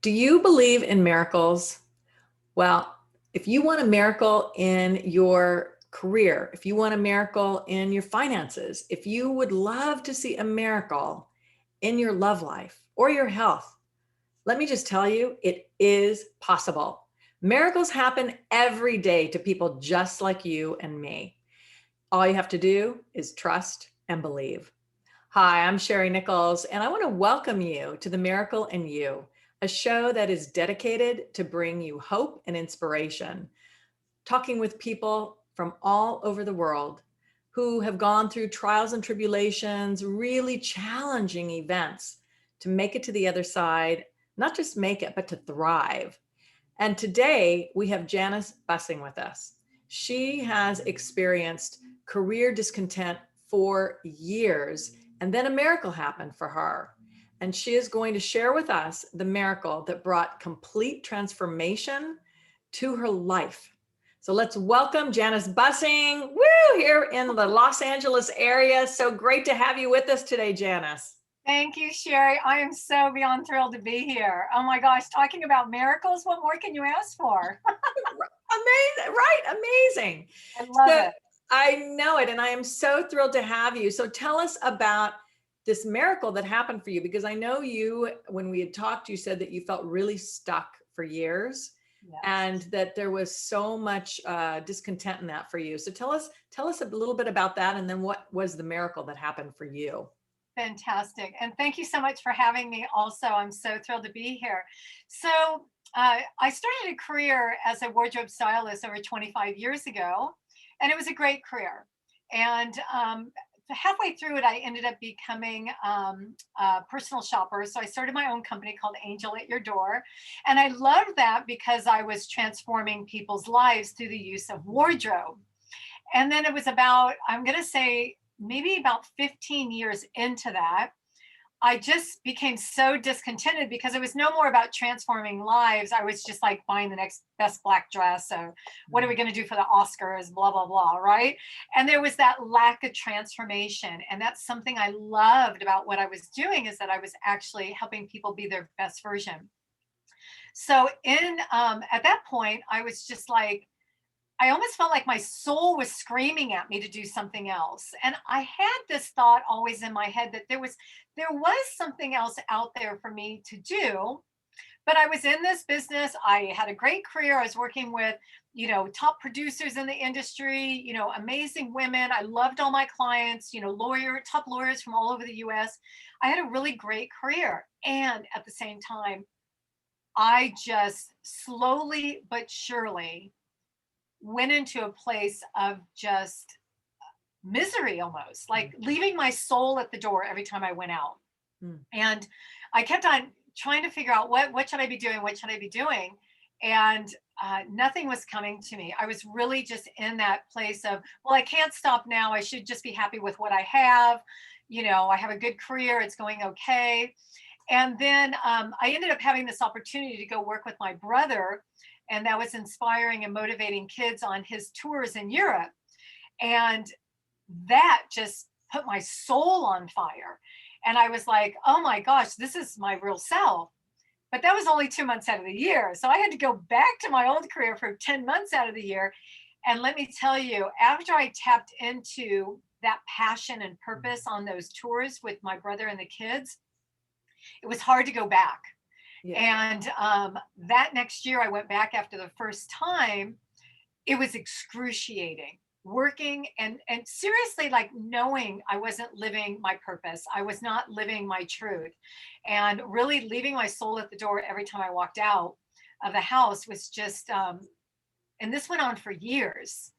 Do you believe in miracles? Well, if you want a miracle in your career, if you want a miracle in your finances, if you would love to see a miracle in your love life or your health, let me just tell you, it is possible. Miracles happen every day to people just like you and me. All you have to do is trust and believe. Hi, I'm Sherry Nichols, and I want to welcome you to The Miracle in You, a show that is dedicated to bring you hope and inspiration, talking with people from all over the world who have gone through trials and tribulations, really challenging events to make it to the other side, not just make it, but to thrive. And today we have Janice Bussing with us. She has experienced career discontent for years, and then a miracle happened for her. And she is going to share with us the miracle that brought complete transformation to her life. So let's welcome Janice Bussing, here in the Los Angeles area. So great to have you with us today, Janice. Thank you, Sherry. I am so beyond thrilled to be here. Oh my gosh, talking about miracles, what more can you ask for? Amazing, right? Amazing. I love So it. I know it, and I am so thrilled to have you. So tell us about this miracle that happened for you, because I know you, when we had talked, you said that you felt really stuck for years, Yes. and that there was so much discontent in that for you. So tell us a little bit about that, and then what was the miracle that happened for you? Fantastic. And thank you so much for having me also. I'm so thrilled to be here. So I started a career as a wardrobe stylist over 25 years ago, and it was a great career. And halfway through it, I ended up becoming a personal shopper. So I started my own company called Angel at Your Door. And I loved that because I was transforming people's lives through the use of wardrobe. And then it was about, I'm going to say, maybe about 15 years into that, I just became so discontented because it was no more about transforming lives. I was just like buying the next best black dress. So, what are we going to do for the Oscars? Blah, blah, blah. Right. And there was that lack of transformation. And that's something I loved about what I was doing, is that I was actually helping people be their best version. So, at that point, I was just like, I almost felt like my soul was screaming at me to do something else. And I had this thought always in my head that there was something else out there for me to do. But I was in this business. I had a great career. I was working with, top producers in the industry, amazing women. I loved all my clients, top lawyers from all over the US. I had a really great career. And at the same time, I just slowly but surely went into a place of just misery, almost like leaving my soul at the door every time I went out. Mm. And I kept on trying to figure out what should I be doing? What should I be doing? And nothing was coming to me. I was really just in that place of, well, I can't stop now. I should just be happy with what I have. I have a good career. It's going okay. And then I ended up having this opportunity to go work with my brother, and that was inspiring and motivating kids on his tours in Europe. And that just put my soul on fire. And I was like, oh my gosh, this is my real self. But that was only 2 months out of the year. So I had to go back to my old career for 10 months out of the year. And let me tell you, after I tapped into that passion and purpose on those tours with my brother and the kids, it was hard to go back. Yeah. And that next year, I went back after the first time. It was excruciating working and seriously, like, knowing I wasn't living my purpose. I was not living my truth, and really leaving my soul at the door every time I walked out of the house was just, and this went on for years.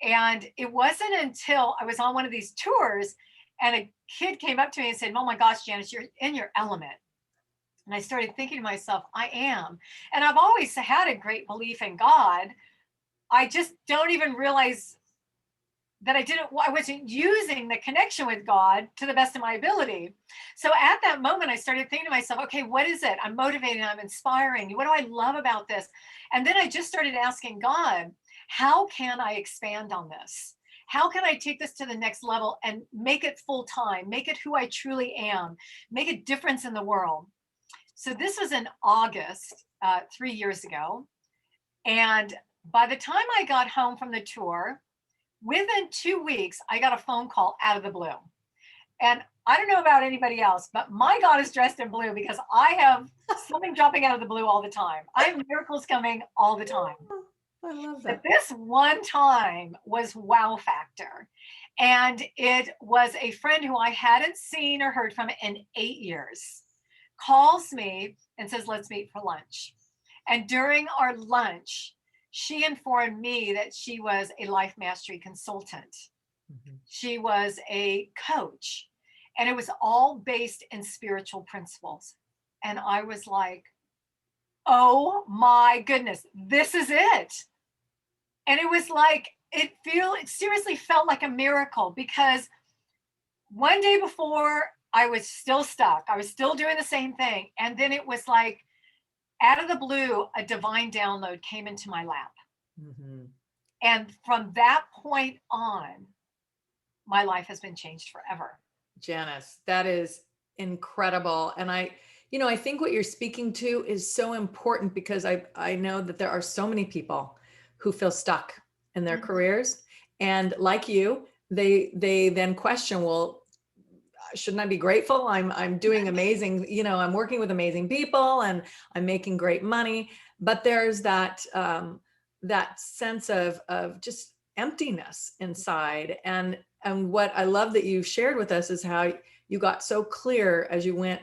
And it wasn't until I was on one of these tours and a kid came up to me and said, oh my gosh, Janice, you're in your element. And I started thinking to myself, I am. And I've always had a great belief in God. I just don't even realize that I wasn't using the connection with God to the best of my ability. So at that moment, I started thinking to myself, okay, what is it? I'm motivating, I'm inspiring. What do I love about this? And then I just started asking God, how can I expand on this? How can I take this to the next level and make it full time, make it who I truly am, make a difference in the world? So this was in August, 3 years ago. And by the time I got home from the tour, within 2 weeks, I got a phone call out of the blue. And I don't know about anybody else, but my God is dressed in blue because I have something dropping out of the blue all the time. I have miracles coming all the time. I love But that. this one time was wow factor. And it was a friend who I hadn't seen or heard from in 8 years calls me and says, let's meet for lunch. And during our lunch, she informed me that she was a life mastery consultant. Mhm. She was a coach, and it was all based in spiritual principles. And I was like, oh my goodness, this is it. And it was like, it seriously felt like a miracle because one day before I was still stuck. I was still doing the same thing. And then it was like out of the blue, a divine download came into my lap. Mhm. And from that point on, my life has been changed forever. Janice, that is incredible. And I think what you're speaking to is so important because I know that there are so many people who feel stuck in their Mhm. careers. And like you, they then question, well, shouldn't I be grateful? I'm doing amazing, I'm working with amazing people and I'm making great money. But there's that sense of just emptiness inside. And what I love that you shared with us is how you got so clear as you went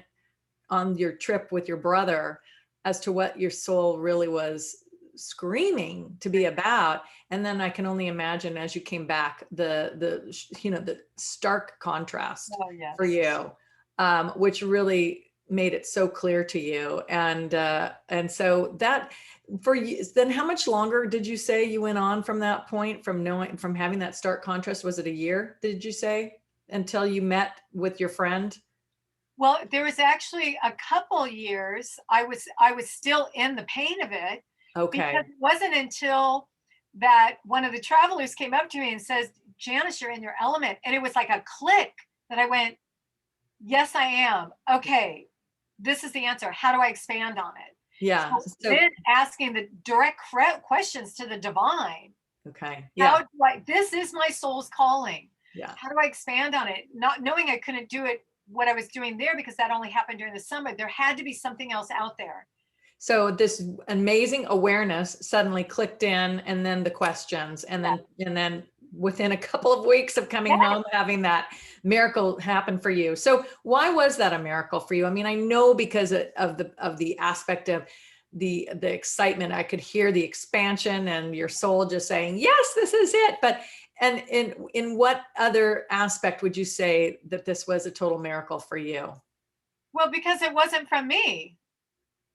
on your trip with your brother as to what your soul really was screaming to be about. And then I can only imagine as you came back the stark contrast Oh, for yes. you, which really made it so clear to you. And so that for you, then how much longer did you say you went on from that point, from having that stark contrast? Was it a year, did you say, until you met with your friend? Well, there was actually a couple years I was still in the pain of it because Okay. it wasn't until that one of the travelers came up to me and says, Janice, you're in your element. And it was like a click that I went, yes, I am. Okay, this is the answer. How do I expand on it? Yeah. So So, then asking the direct questions to the divine. okay. How Yeah. do I, this is my soul's calling. Yeah. How do I expand on it? Not knowing I couldn't do it, what I was doing there, because that only happened during the summer. There had to be something else out there. So this amazing awareness suddenly clicked in, and then the questions, and Yeah. then within a couple of weeks of coming Yeah. home, having that miracle happen for you. So why was that a miracle for you? I mean, I know because of the aspect of the excitement. I could hear the expansion and your soul just saying, yes, this is it. But and in what other aspect would you say that this was a total miracle for you? Well, because it wasn't from me.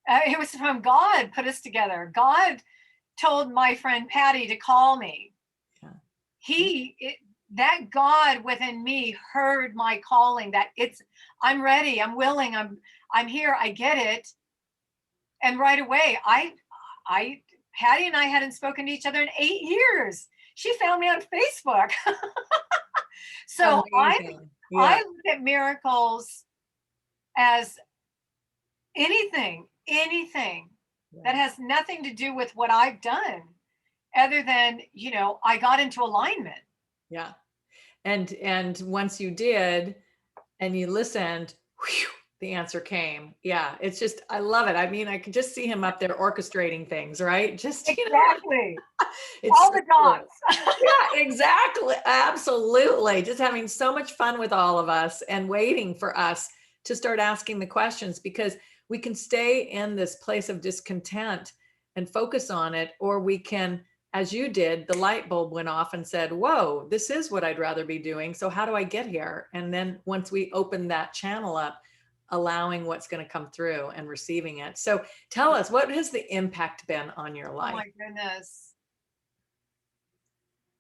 It was from God put us together. God told my friend Patty to call me. Yeah. He, it, that God within me heard my calling, that I'm ready, I'm willing, I'm here, I get it. And right away, I, Patty and I hadn't spoken to each other in 8 years. She found me on Facebook. So Amazing. I Yeah. look at miracles as anything that Yeah. has nothing to do with what I've done, other than, I got into alignment. Yeah. And once you did and you listened, whew, the answer came. Yeah. It's just, I love it. I mean, I could just see him up there orchestrating things, right? Just, Exactly. it's All so the cool. dots. Yeah, exactly. Absolutely. Just having so much fun with all of us and waiting for us to start asking the questions, because we can stay in this place of discontent and focus on it, or we can, as you did, the light bulb went off and said, whoa, this is what I'd rather be doing. So how do I get here? And then once we open that channel up, allowing what's going to come through and receiving it. So tell us, what has the impact been on your Oh life? my goodness.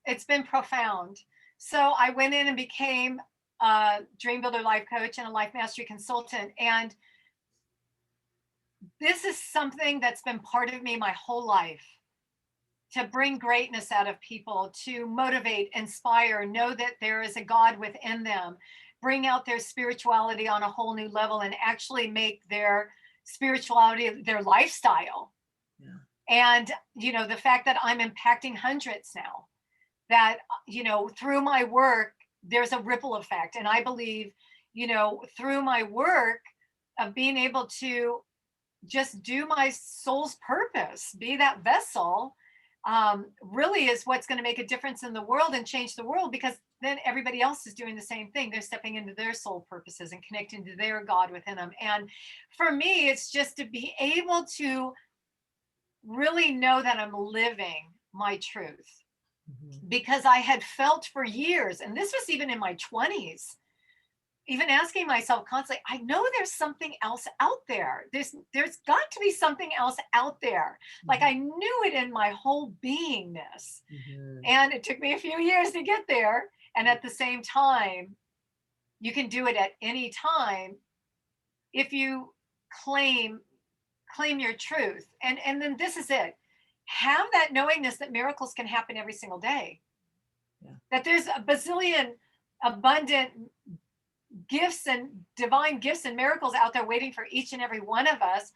It's been profound. So I went in and became a dream builder life coach and a life mastery consultant. And this is something that's been part of me my whole life, to bring greatness out of people, to motivate, inspire, know that there is a God within them, bring out their spirituality on a whole new level, and actually make their spirituality, their lifestyle. Yeah. And, the fact that I'm impacting hundreds now, that, through my work, there's a ripple effect. And I believe, through my work of being able to just do my soul's purpose, be that vessel, really is what's going to make a difference in the world and change the world, because then everybody else is doing the same thing. They're stepping into their soul purposes and connecting to their God within them. And for me, it's just to be able to really know that I'm living my truth, because I had felt for years, and this was even in my 20s, even asking myself constantly, I know there's something else out there. There's got to be something else out there. Like I knew it in my whole beingness. And it took me a few years to get there. And at the same time, you can do it at any time if you claim your truth. And then this is it. Have that knowingness that miracles can happen every single day. Yeah. That there's a bazillion abundant gifts and divine gifts and miracles out there waiting for each and every one of us,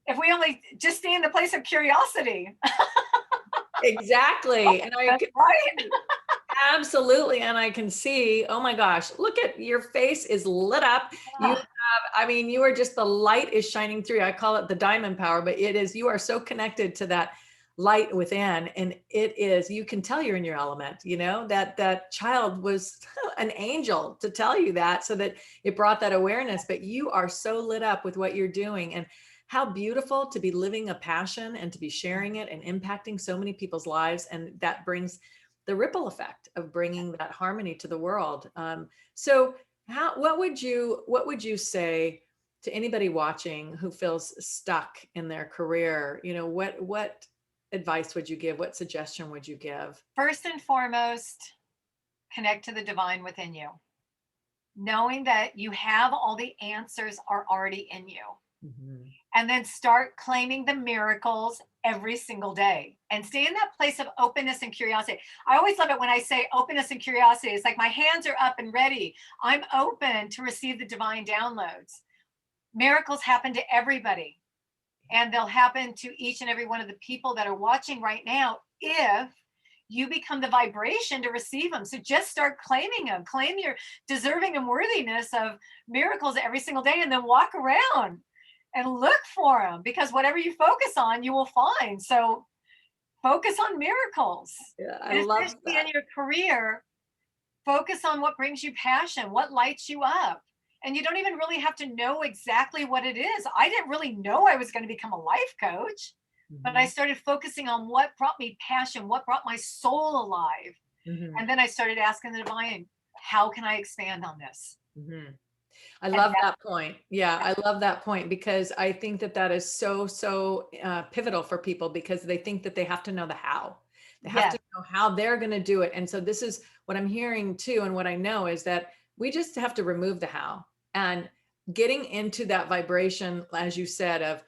if we only just stay in the place of curiosity. Exactly. And I right. Absolutely. And I can see, oh my gosh, look at your face is lit up. You have, you are just, the light is shining through. I call it the diamond power, but it is, you are so connected to that light within. And it is, you can tell you're in your element, that child was an angel to tell you that, so that it brought that awareness, but you are so lit up with what you're doing. And how beautiful to be living a passion and to be sharing it and impacting so many people's lives. And that brings the ripple effect of bringing that harmony to the world. So what would you say to anybody watching who feels stuck in their career? What advice would you give? What suggestion would you give? First and foremost, connect to the divine within you. Knowing that you have all the answers are already in you. And then start claiming the miracles every single day and stay in that place of openness and curiosity. I always love it when I say openness and curiosity. It's like my hands are up and ready. I'm open to receive the divine downloads. Miracles happen to everybody, and they'll happen to each and every one of the people that are watching right now if you become the vibration to receive them. So just start claiming them. Claim your deserving and worthiness of miracles every single day, and then walk around and look for them, because whatever you focus on, you will find. So focus on miracles. Yeah, I love that. In your career, focus on what brings you passion, what lights you up. And you don't even really have to know exactly what it is. I didn't really know I was going to become a life coach, but I started focusing on what brought me passion, what brought my soul alive. And then I started asking the divine, how can I expand on this? I love that point. Yeah, I love that point, because I think that is so pivotal for people, because they think that they have to know the how. They have to know how they're going to do it. And so this is what I'm hearing too. And what I know is that we just have to remove the how, and getting into that vibration, as you said, of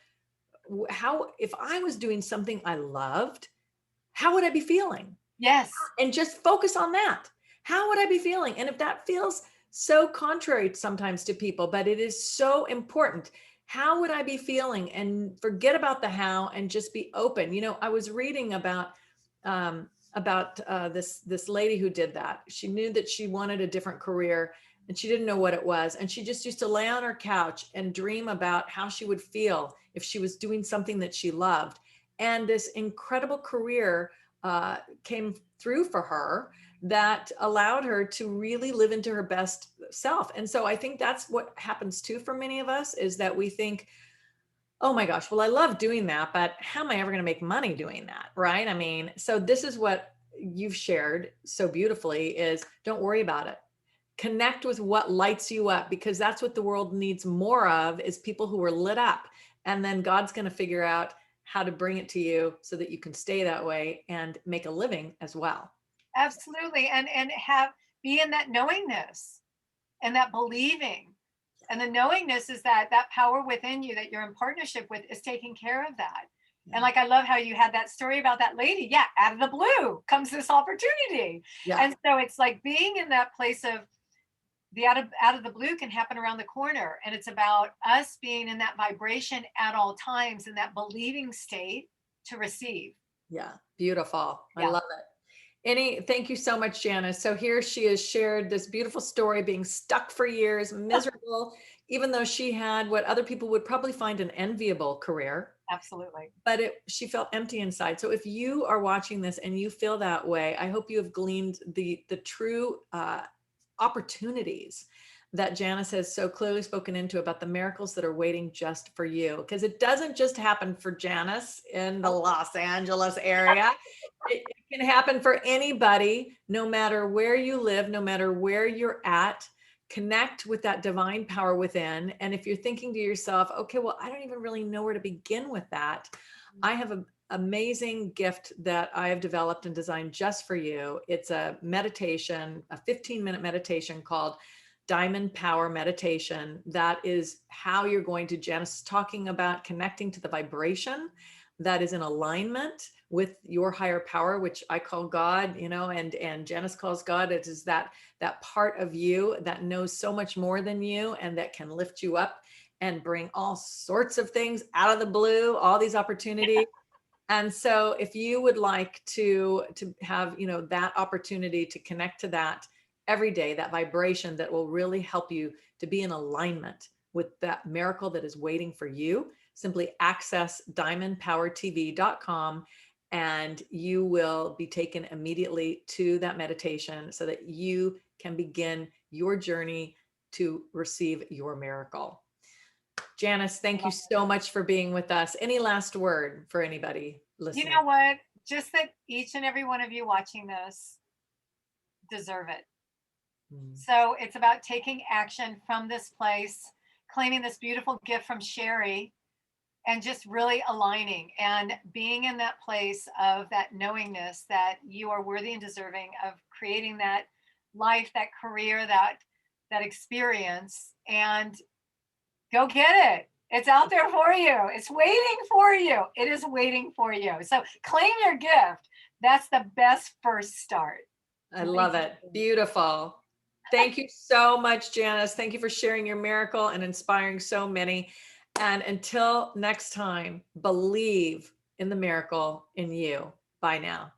how, if I was doing something I loved, how would I be feeling? Yes. And just focus on that. How would I be feeling? And if that feels so contrary sometimes to people, but it is so important, how would I be feeling? And forget about the how and just be open. I was reading about this lady who did that. She knew that she wanted a different career and she didn't know what it was. And she just used to lay on her couch and dream about how she would feel if she was doing something that she loved. And this incredible career came through for her that allowed her to really live into her best self. And so I think that's what happens too for many of us, is that we think, oh my gosh, well, I love doing that, but how am I ever going to make money doing that? Right? So this is what you've shared so beautifully, is don't worry about it. Connect with what lights you up, because that's what the world needs more of, is people who are lit up. And then God's going to figure out how to bring it to you so that you can stay that way and make a living as well. Absolutely. And be in that knowingness and that believing. And the knowingness is that power within you that you're in partnership with is taking care of that. And like, I love how you had that story about that lady. Yeah. Out of the blue comes this opportunity. Yeah. And so it's like being in that place of the out of the blue can happen around the corner. And it's about us being in that vibration at all times, in that believing state to receive. Yeah, beautiful. I Yeah. love it. Thank you so much, Janice. So here she has shared this beautiful story, being stuck for years, miserable, even though she had what other people would probably find an enviable career, Absolutely. but she felt empty inside. So if you are watching this and you feel that way, I hope you have gleaned the true opportunities that Janice has so clearly spoken into about the miracles that are waiting just for you. Because it doesn't just happen for Janice in the Los Angeles area. It can happen for anybody, no matter where you live, no matter where you're at. Connect with that divine power within. And if you're thinking to yourself, okay, well, I don't even really know where to begin with that, I have an amazing gift that I have developed and designed just for you. It's a meditation, a 15-minute meditation called Diamond Power Meditation. That is how you're going to, Janice is talking about connecting to the vibration that is in alignment with your higher power, which I call God, and Janice calls God. It is that part of you that knows so much more than you and that can lift you up and bring all sorts of things out of the blue, all these opportunities. And so if you would like to have, that opportunity to connect to that every day, that vibration that will really help you to be in alignment with that miracle that is waiting for you, simply access diamondpowertv.com and you will be taken immediately to that meditation so that you can begin your journey to receive your miracle. Janice, thank you so much for being with us. Any last word for anybody You listening? know what? Just that each and every one of you watching this deserve it. Mm. So it's about taking action from this place, claiming this beautiful gift from Sherry, and just really aligning and being in that place of that knowingness that you are worthy and deserving of creating that life, that career, that experience, and go get it. It's out there for you. It's waiting for you. It is waiting for you. So claim your gift. That's the best first start. I And thank love you. it. Beautiful. Thank you so much, Janice. Thank you for sharing your miracle and inspiring so many. And until next time, believe in the miracle in you. Bye now.